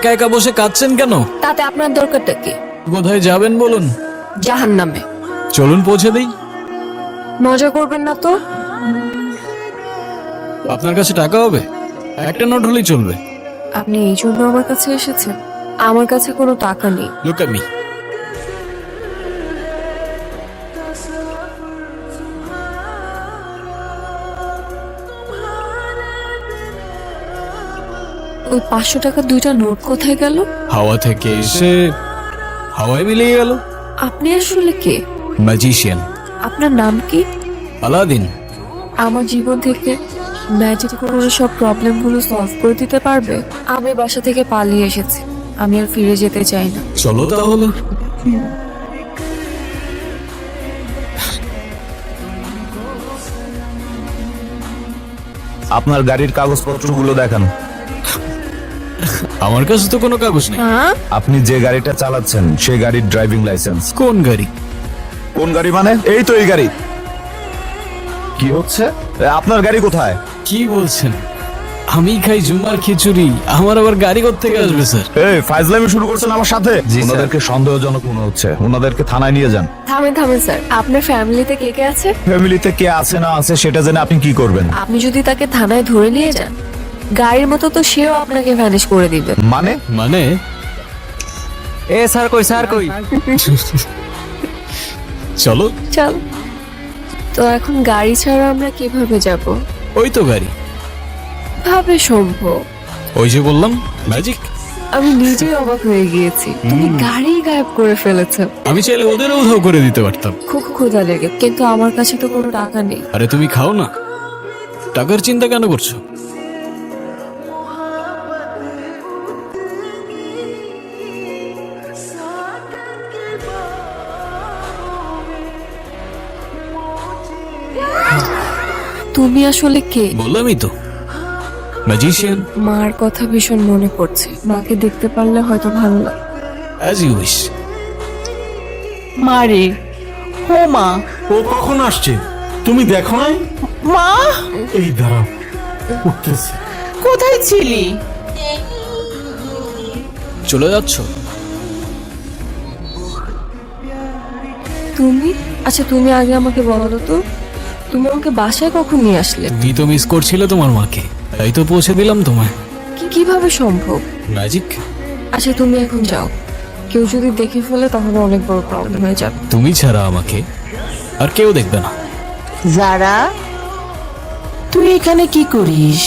একা একা বসে কাঁদছেন কেন? তাতে আপনার দরকারটা কি? কোথায় যাবেন বলুন? জাহান্নামে। চলুন পৌঁছে দিই। মজা করবেন না তো? আপনার কাছে টাকা হবে? একটা নোট হলেই চলবে। আপনি এই জন্য আমার কাছে এসেছেন? আমার কাছে কোনো টাকা নেই। Look at me. ওই 500 টাকার দুইটা নোট কোথায় গেল? হাওয়া থেকে এসে হাওয়ায় মিলিয়ে গেল। আপনি আসলে কে? ম্যাজিশিয়ান। আপনার নাম কি? আলাদিন। আমার জীবন থেকে ম্যাজিক করে সব প্রবলেমগুলো সলভ করে দিতে পারবে? আমি বাসা থেকে পালিয়ে এসেছি, আমি আর ফিরে যেতে চাই না। চলো তাহলে। আপনার গাড়ির কাগজপত্রগুলো দেখান। আমার কাছে তো কোনো কাগজ নেই। হ্যাঁ, আপনি যে গাড়িটা চালাচ্ছেন সেই গাড়ির ড্রাইভিং লাইসেন্স। কোন গাড়ি? কোন গাড়ি মানে? এই তো এই গাড়ি। কি হচ্ছে? আপনার গাড়ি কোথায়? কি বলছেন? আমি খাই জুমার খিচুড়ি, আমার আবার গাড়ি কোত্থেকে আসবে স্যার? এই ফাইজলামি শুরু করছেন আমার সাথে? ওনাদেরকে সন্দেহজনক মনে হচ্ছে, ওনাদেরকে থানায় নিয়ে যান। থামেন থামেন স্যার, আপনার ফ্যামিলিতে কে কে আছে? ফ্যামিলিতে কে আছে না আছে সেটা জেনে আপনি কি করবেন? আপনি যদি তাকে থানায় ধরে নিয়ে যান, গাড়ির মতো তো সেও আপনাকে ভ্যানিশ করে দিবে। মানে? মানে এ স্যার কই, স্যার কই? চলো। চল। তো এখন গাড়ি ছাড়া আমরা কিভাবে যাব? ওই তো গাড়ি। ভাবে সম্ভব? ওই যে বললাম ম্যাজিক। আমি নিজেই অবাক হয়ে গিয়েছি, তুমি গাড়ি গায়েব করে ফেলেছো। আমি চাইলে ওদেরও উধাও করে দিতে পারতাম। খুব ক্ষুধা লেগে, কিন্তু আমার কাছে তো কোনো টাকা নেই। আরে তুমি খাও না, টাকার চিন্তা কেন করছো? তুমি আসলে কে? বললামই তো, ম্যাজিশিয়ান। মার কথা ভীষণ মনে পড়ছে, মাকে দেখতে পারলে হয়তো ভালো লাগে। As you wish. মারে, ও মা, ও কখন আসছে তুমি দেখো নাই? মা, এই দাঁড়াও, উঠতেছে। কোথায় ছিলি? চলে যাচ্ছ? তুমি? আচ্ছা তুমি আগে আমাকে বলো তো, তুমি আমাকে বাসায় কখন নিয়ে আসলে? তুমি তো মিস করছিলে তোমার মাকে, তাই তো পৌঁছে দিলাম তোমায়। কিভাবে সম্ভব? ম্যাজিক। আচ্ছা তুমি এখন যাও, কেউ যদি দেখে ফেলে তাহলে অনেক বড় প্রবলেম হয়ে যাবে। তুমি ছাড়া আমাকে আর কেউ দেখবে না। যারা, তুই এখানে কি করিস?